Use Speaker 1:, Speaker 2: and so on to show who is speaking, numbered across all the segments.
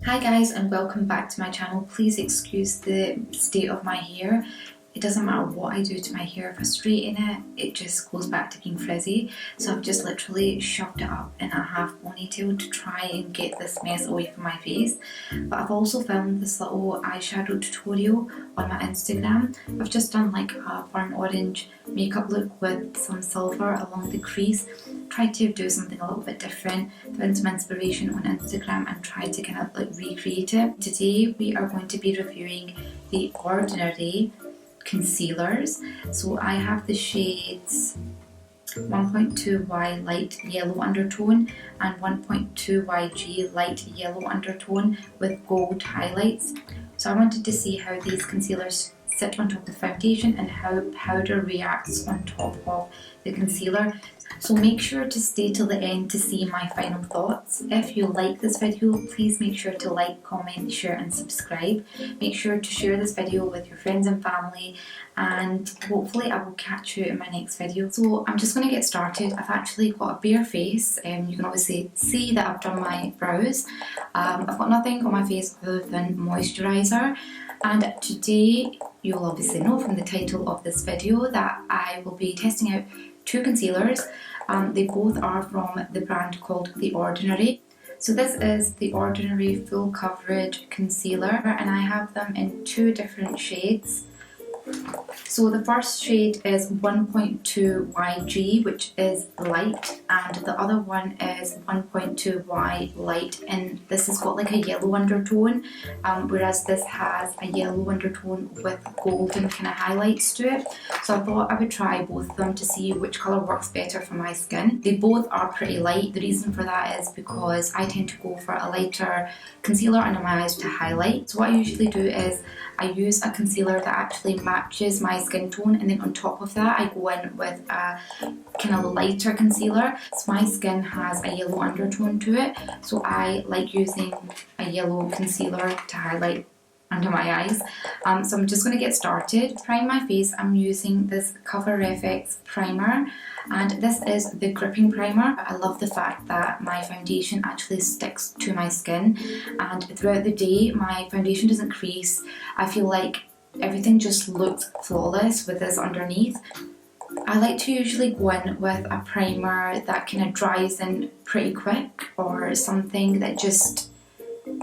Speaker 1: Hi guys, and welcome back to my channel. Please excuse the state of my hair. It doesn't matter what I do to my hair. If I straighten it, it just goes back to being frizzy. So I've just literally shoved it up in a half ponytail to try and get this mess away from my face. But I've also filmed this little eyeshadow tutorial on my Instagram. I've just done like a burnt orange makeup look with some silver along the crease. Tried to do something a little bit different, found some inspiration on Instagram and tried to kind of like recreate it. Today we are going to be reviewing the Ordinary concealers. So I have the shades 1.2Y light yellow undertone and 1.2YG light yellow undertone with gold highlights. So I wanted to see how these concealers sit on top of the foundation and how powder reacts on top of the concealer. So make sure to stay till the end to see my final thoughts. If you like this video, please make sure to like, comment, share and subscribe. Make sure to share this video with your friends and family, and hopefully I will catch you in my next video. So I'm just going to get started. I've actually got a bare face. You can obviously see that I've done my brows. I've got nothing on my face other than moisturiser. And today, you'll obviously know from the title of this video that I will be testing out two concealers. They both are from the brand called The Ordinary. So this is The Ordinary Full Coverage Concealer, and I have them in two different shades. So the first shade is 1.2YG, which is light, and the other one is 1.2Y light, and this has got like a yellow undertone, whereas this has a yellow undertone with golden kind of highlights to it. So I thought I would try both of them to see which colour works better for my skin. They both are pretty light. The reason for that is because I tend to go for a lighter concealer under my eyes to highlight. So what I usually do is I use a concealer that actually matches my skin tone, and then on top of that I go in with a kind of lighter concealer. So my skin has a yellow undertone to it, so I like using a yellow concealer to highlight under my eyes. So I'm just going to get started. To prime my face, I'm using this Cover FX primer, and this is the gripping primer. I love the fact that my foundation actually sticks to my skin, and throughout the day my foundation doesn't crease. I feel like everything just looks flawless with this underneath. I like to usually go in with a primer that kind of dries in pretty quick, or something that just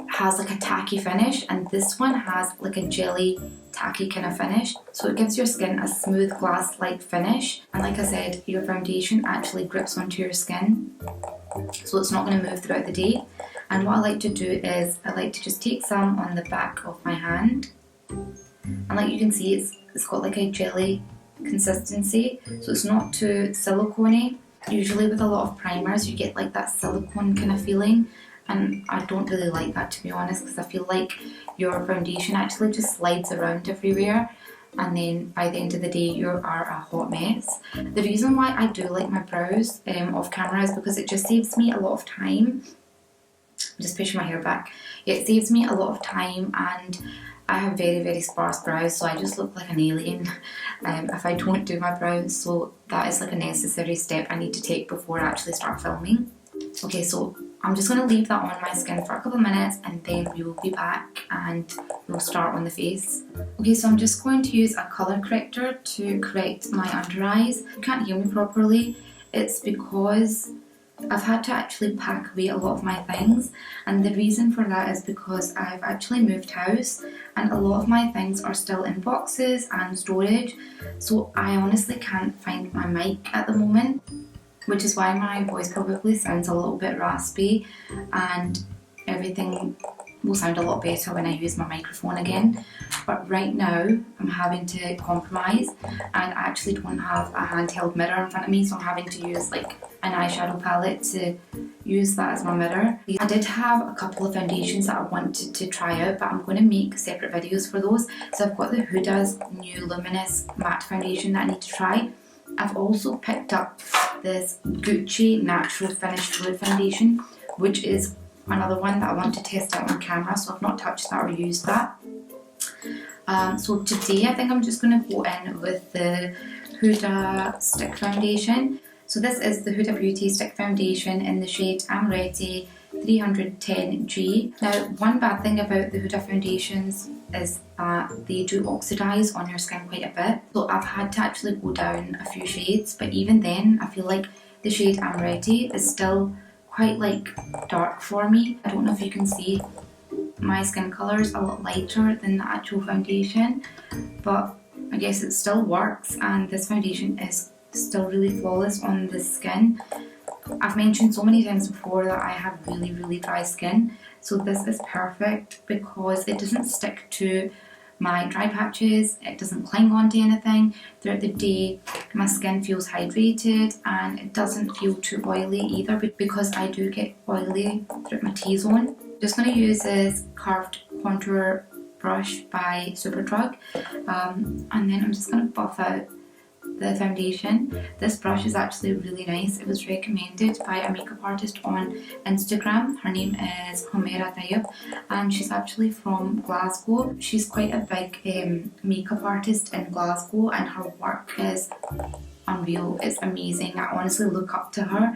Speaker 1: has like a tacky finish, and this one has like a jelly tacky kind of finish, so it gives your skin a smooth glass-like finish. And like I said, your foundation actually grips onto your skin, so it's not going to move throughout the day. And what I like to do is I like to just take some on the back of my hand, and like you can see, it's got like a jelly consistency, so it's not too silicone-y. Usually with a lot of primers you get like that silicone kind of feeling, and I don't really like that, to be honest, because I feel like your foundation actually just slides around everywhere, and then by the end of the day you are a hot mess. The reason why I do like my brows off camera is because it just saves me a lot of time. I'm just pushing my hair back. Yeah, it saves me a lot of time, and I have very, very sparse brows, so I just look like an alien if I don't do my brows. So that is like a necessary step I need to take before I actually start filming. Okay, so I'm just going to leave that on my skin for a couple of minutes, and then we will be back and we'll start on the face. Okay, so I'm just going to use a colour corrector to correct my under eyes. If you can't hear me properly, it's because I've had to actually pack away a lot of my things, and the reason for that is because I've actually moved house and a lot of my things are still in boxes and storage, so I honestly can't find my mic at the moment, which is why my voice probably sounds a little bit raspy, and everything will sound a lot better when I use my microphone again. But right now I'm having to compromise, and I actually don't have a handheld mirror in front of me, so I'm having to use like an eyeshadow palette to use that as my mirror. I did have a couple of foundations that I wanted to try out, but I'm going to make separate videos for those. So I've got the Huda's new Luminous Matte Foundation that I need to try. I've also picked up this Gucci Natural Finish Fluid Foundation, which is another one that I want to test out on camera, so I've not touched that or used that. So today I think I'm just going to go in with the Huda Stick Foundation. So this is the Huda Beauty Stick Foundation in the shade I'm Ready. The 310G. Now, one bad thing about the Huda foundations is that they do oxidize on your skin quite a bit. So I've had to actually go down a few shades, but even then, I feel like the shade I'm Ready is still quite like dark for me. I don't know if you can see, my skin colour is a lot lighter than the actual foundation, but I guess it still works, and this foundation is still really flawless on the skin. I've mentioned so many times before that I have really dry skin, so this is perfect because it doesn't stick to my dry patches, it doesn't cling onto anything. Throughout the day my skin feels hydrated and it doesn't feel too oily either, because I do get oily throughout my T-zone. Just going to use this curved contour brush by Superdrug, and then I'm just going to buff out the foundation. This brush is actually really nice. It was recommended by a makeup artist on Instagram. Her name is Humaira Tayyib and she's actually from Glasgow. She's quite a big makeup artist in Glasgow and her work is unreal. It's amazing. I honestly look up to her,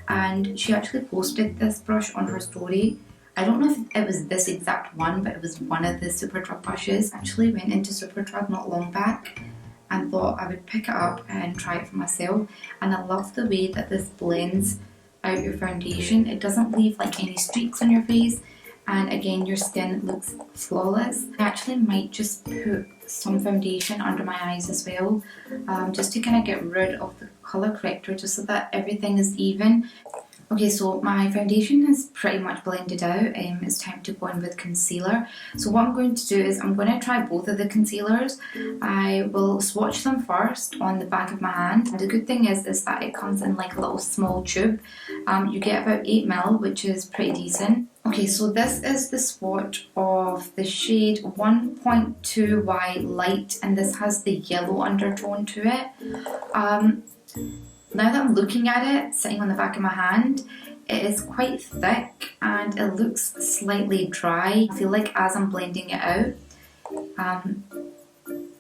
Speaker 1: and she actually posted this brush on her story. I don't know if it was this exact one, but it was one of the Superdrug brushes. I actually went into Superdrug not long back and thought I would pick it up and try it for myself, and I love the way that this blends out your foundation. It doesn't leave like any streaks on your face, and again your skin looks flawless. I actually might just put some foundation under my eyes as well, just to kind of get rid of the colour corrector, just so that everything is even. Okay, so my foundation is pretty much blended out. It's time to go in with concealer. So what I'm going to do is I'm going to try both of the concealers. I will swatch them first on the back of my hand. And the good thing is that it comes in like a little small tube. You get about 8ml, which is pretty decent. Okay, so this is the swatch of the shade 1.2Y Light, and this has the yellow undertone to it. Now that I'm looking at it, sitting on the back of my hand, it is quite thick and it looks slightly dry. I feel like as I'm blending it out,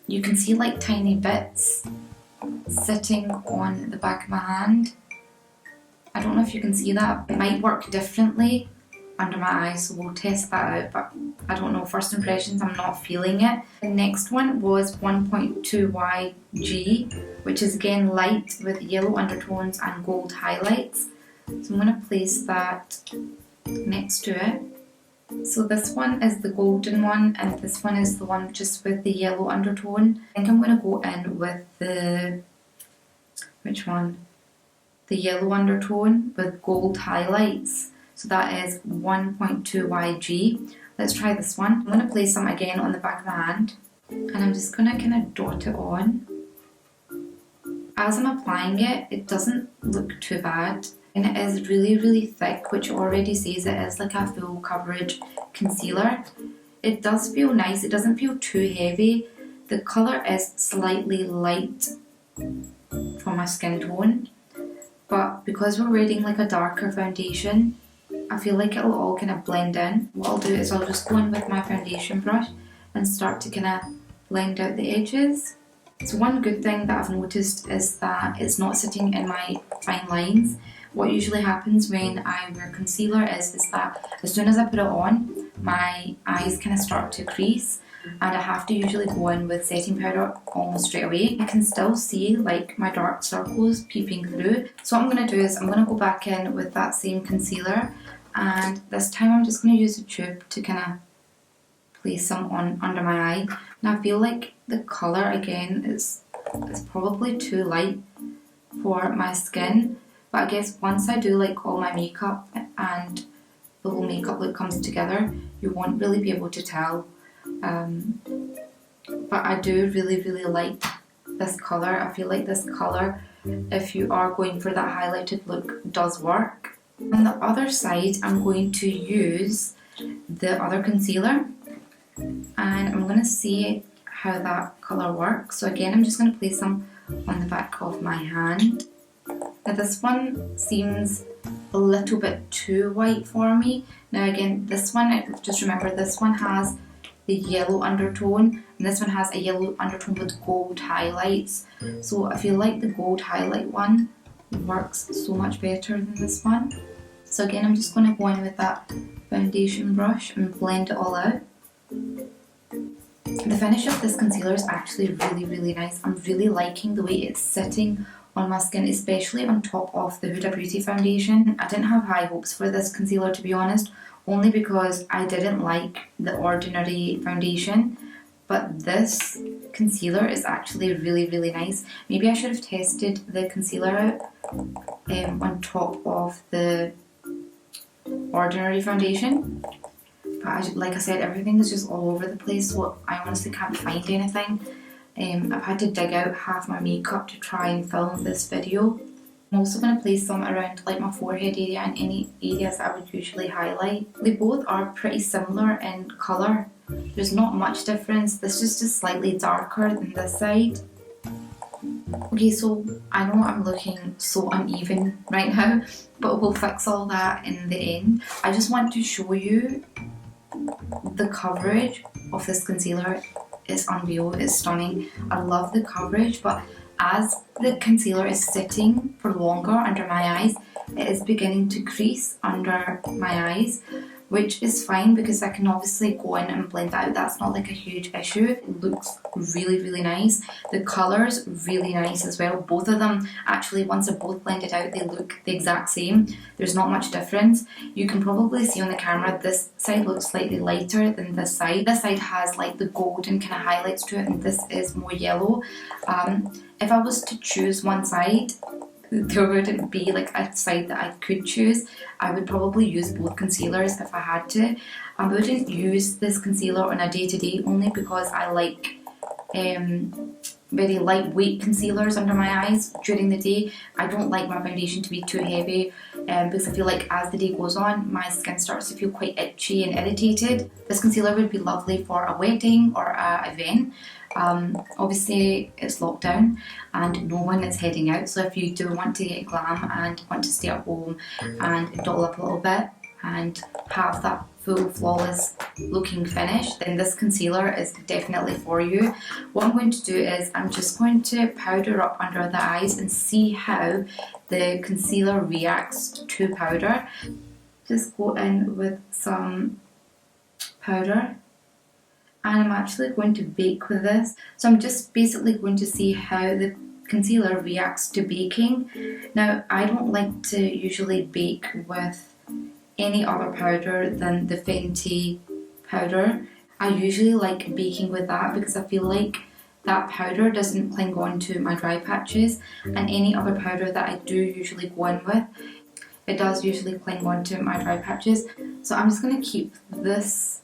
Speaker 1: you can see like tiny bits sitting on the back of my hand. I don't know if you can see that. It might work differently under my eyes, so we'll test that out, but I don't know. First impressions, I'm not feeling it. The next one was 1.2YG, which is again light with yellow undertones and gold highlights. So I'm going to place that next to it. So this one is the golden one and this one is the one just with the yellow undertone. I think I'm going to go in with the, which one? The yellow undertone with gold highlights. So that is 1.2YG. Let's try this one. I'm going to place some again on the back of my hand and I'm just going to kind of dot it on. As I'm applying it, it doesn't look too bad, and it is really thick, which already says it is like a full coverage concealer. It does feel nice, it doesn't feel too heavy. The colour is slightly light for my skin tone, but because we're wearing like a darker foundation, I feel like it'll all kind of blend in. What I'll do is I'll just go in with my foundation brush and start to kind of blend out the edges. So one good thing that I've noticed is that it's not sitting in my fine lines. What usually happens when I wear concealer is that as soon as I put it on, my eyes kind of start to crease, and I have to usually go in with setting powder almost straight away. I can still see like my dark circles peeping through. So what I'm going to do is I'm going to go back in with that same concealer, and this time I'm just going to use a tube to kind of place some on under my eye. And I feel like the colour again is probably too light for my skin, but I guess once I do like all my makeup and the whole makeup look comes together, you won't really be able to tell. But I do really like this colour. I feel like this colour, if you are going for that highlighted look, does work. On the other side, I'm going to use the other concealer and I'm going to see how that colour works. So again, I'm just going to place some on the back of my hand. Now this one seems a little bit too white for me. Now again, this one, just remember, this one has the yellow undertone and this one has a yellow undertone with gold highlights. So I feel like the gold highlight one works so much better than this one. So again, I'm just going to go in with that foundation brush and blend it all out. The finish of this concealer is actually really nice. I'm really liking the way it's sitting on my skin, especially on top of the Huda Beauty foundation. I didn't have high hopes for this concealer, to be honest, only because I didn't like the Ordinary foundation. But this concealer is actually really nice. Maybe I should have tested the concealer out on top of the Ordinary foundation. But like I said, everything is just all over the place, so I honestly can't find anything. I've had to dig out half my makeup to try and film this video. I'm also going to place some around like my forehead area and any areas I would usually highlight. They both are pretty similar in colour. There's not much difference. This is just slightly darker than this side. Okay, so I know I'm looking so uneven right now, but we'll fix all that in the end. I just want to show you the coverage of this concealer. Is unreal, it's stunning. I love the coverage, but as the concealer is sitting for longer under my eyes, it is beginning to crease under my eyes, which is fine because I can obviously go in and blend that out. That's not like a huge issue. It looks really nice. The colours really nice as well. Both of them actually, once they're both blended out, they look the exact same. There's not much difference. You can probably see on the camera this side looks slightly lighter than this side. This side has like the golden kind of highlights to it, and this is more yellow. If I was to choose one side, there wouldn't be like a side that I could choose. I would probably use both concealers if I had to. I wouldn't use this concealer on a day-to-day only because I like very lightweight concealers under my eyes during the day. I don't like my foundation to be too heavy because I feel like as the day goes on, my skin starts to feel quite itchy and irritated. This concealer would be lovely for a wedding or an event. Obviously it's lockdown and no one is heading out, so if you do want to get glam and want to stay at home and doll up a little bit and have that full flawless looking finish, then this concealer is definitely for you. What I'm going to do is I'm just going to powder up under the eyes and see how the concealer reacts to powder. Just go in with some powder. And I'm actually going to bake with this. So I'm just basically going to see how the concealer reacts to baking. Now, I don't like to usually bake with any other powder than the Fenty powder. I usually like baking with that because I feel like that powder doesn't cling on to my dry patches, and any other powder that I do usually go in with, it does usually cling on to my dry patches. So I'm just going to keep this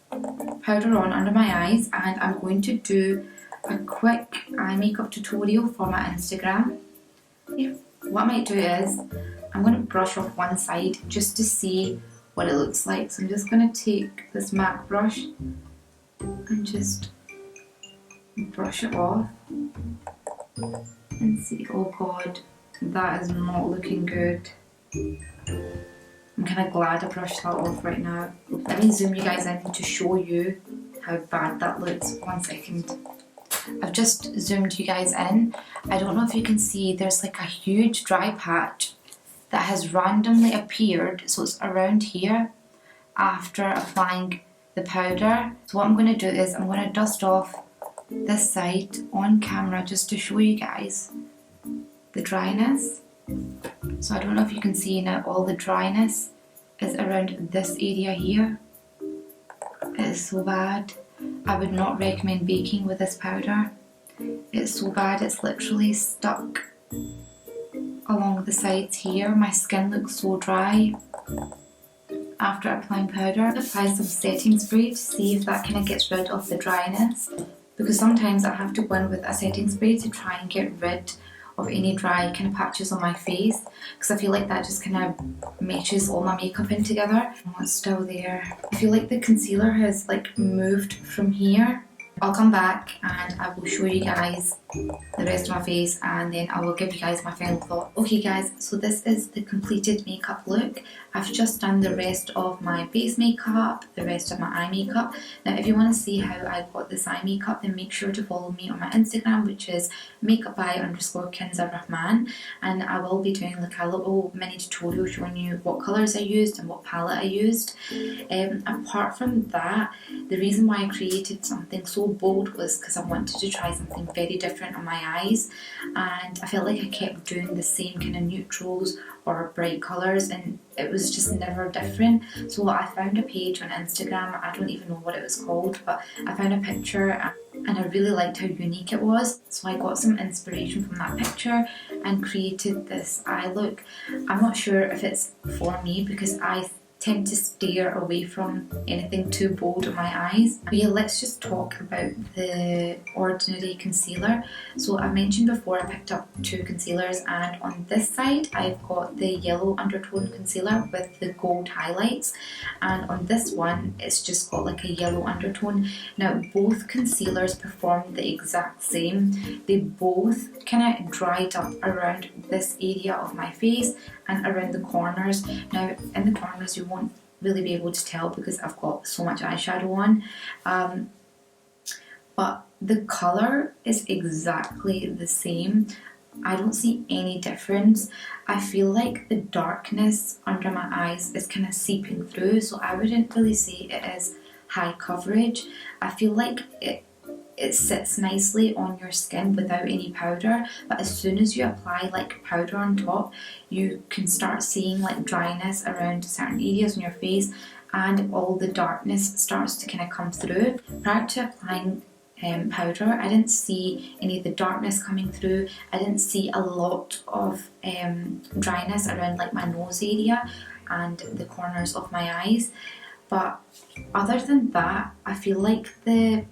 Speaker 1: powder on under my eyes, and I'm going to do a quick eye makeup tutorial for my Instagram. What I might do is I'm going to brush off one side just to see what it looks like. So I'm just going to take this MAC brush and just brush it off and see. Oh god, that is not looking good. I'm kind of glad I brushed that off right now. Let me zoom you guys in to show you how bad that looks. 1 second. I've just zoomed you guys in. I don't know if you can see, there's like a huge dry patch that has randomly appeared, so it's around here after applying the powder. So what I'm going to do is I'm going to dust off this side on camera just to show you guys the dryness. So I don't know if you can see now, all the dryness is around this area here. It is so bad. I would not recommend baking with this powder. It's so bad, it's literally stuck along the sides here. My skin looks so dry after applying powder. Apply some setting spray to see if that kind of gets rid of the dryness, because sometimes I have to go in with a setting spray to try and get rid of any dry kind of patches on my face, because I feel like that just kind of meshes all my makeup in together. Oh, it's still there. I feel like the concealer has like moved from here I'll come back and I will show you guys the rest of my face, and then I will give you guys my final thought. Okay guys, so this is the completed makeup look. I've just done the rest of my base makeup, the rest of my eye makeup. Now if you want to see how I got this eye makeup, then make sure to follow me on my Instagram, which is makeupby_Kinza Rahman, and I will be doing like a little mini tutorial showing you what colours I used and what palette I used. Apart from that, the reason why I created something so bold was because I wanted to try something very different on my eyes, and I felt like I kept doing the same kind of neutrals or bright colours and it was just never different. So I found a page on Instagram, I don't even know what it was called, but I found a picture and I really liked how unique it was. So I got some inspiration from that picture and created this eye look. I'm not sure if it's for me because I tend to steer away from anything too bold on my eyes. But yeah, let's just talk about the Ordinary concealer. So I mentioned before I picked up two concealers, and on this side I've got the yellow undertone concealer with the gold highlights, and on this one it's just got like a yellow undertone. Now both concealers performed the exact same. They both kind of dried up around this area of my face and around the corners. Now in the corners you won't really be able to tell because I've got so much eyeshadow on, but the colour is exactly the same. I don't see any difference. I feel like the darkness under my eyes is kind of seeping through, so I wouldn't really say it is high coverage. I feel like it sits nicely on your skin without any powder, but as soon as you apply like powder on top, you can start seeing like dryness around certain areas on your face and all the darkness starts to kind of come through. Prior to applying powder, I didn't see any of the darkness coming through. I didn't see a lot of dryness around like my nose area and the corners of my eyes, but other than that, I feel like the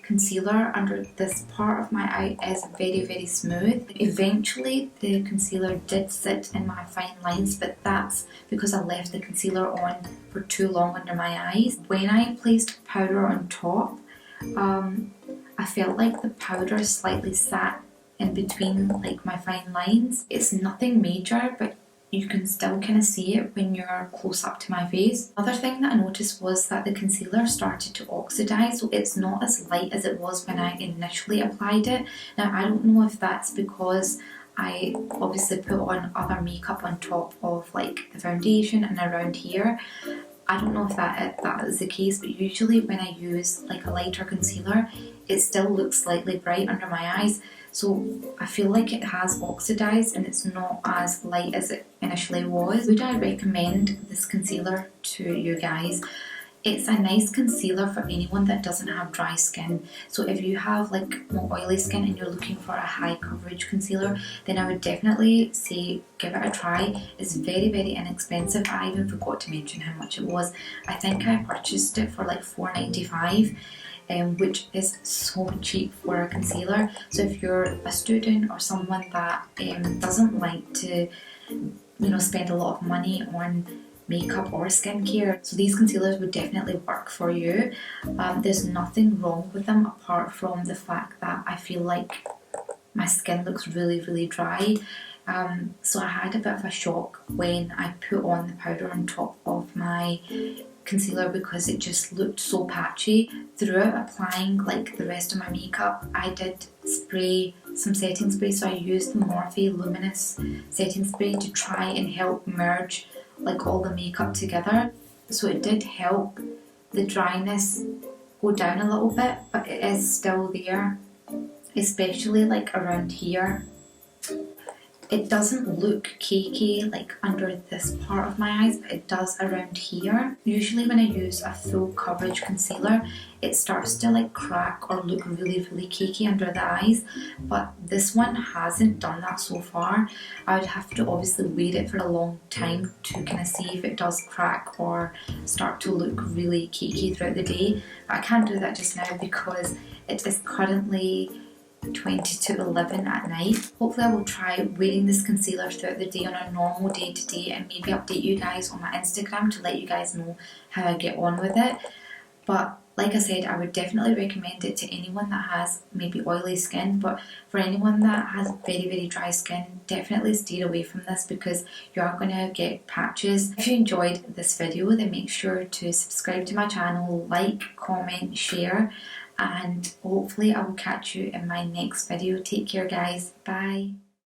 Speaker 1: concealer under this part of my eye is very, very smooth. Eventually the concealer did sit in my fine lines, but that's because I left the concealer on for too long under my eyes. When I placed powder on top, I felt like the powder slightly sat in between like my fine lines. It's nothing major, but you can still kind of see it when you're close up to my face. Another thing that I noticed was that the concealer started to oxidize, so it's not as light as it was when I initially applied it. Now I don't know if that's because I obviously put on other makeup on top of like the foundation and around here. I don't know if that is the case, but usually when I use like a lighter concealer, it still looks slightly bright under my eyes. So I feel like it has oxidized and it's not as light as it initially was. Would I recommend this concealer to you guys? It's a nice concealer for anyone that doesn't have dry skin. So if you have like more oily skin and you're looking for a high coverage concealer, then I would definitely say give it a try. It's very, very inexpensive. I even forgot to mention how much it was. I think I purchased it for like $4.95. Which is so cheap for a concealer. So if you're a student or someone that doesn't like to, spend a lot of money on makeup or skincare, so these concealers would definitely work for you. There's nothing wrong with them apart from the fact that I feel like my skin looks really, really dry. So I had a bit of a shock when I put on the powder on top of my concealer because it just looked so patchy. Throughout applying like the rest of my makeup, I did spray some setting spray, so I used the Morphe Luminous setting spray to try and help merge like all the makeup together. So it did help the dryness go down a little bit, but it is still there, especially like around here. It doesn't look cakey like under this part of my eyes, but it does around here. Usually when I use a full coverage concealer, it starts to like crack or look really, really cakey under the eyes, but this one hasn't done that so far. I would have to obviously wear it for a long time to kind of see if it does crack or start to look really cakey throughout the day. But I can't do that just now because it is currently 20 to 11 at night. Hopefully I will try wearing this concealer throughout the day on a normal day to day and maybe update you guys on my Instagram to let you guys know how I get on with it. But Like I said, I would definitely recommend it to anyone that has maybe oily skin, but for anyone that has very dry skin, definitely steer away from this because you are going to get patches. If you enjoyed this video, then make sure to subscribe to my channel, like, comment, share, and hopefully I will catch you in my next video. Take care guys, bye.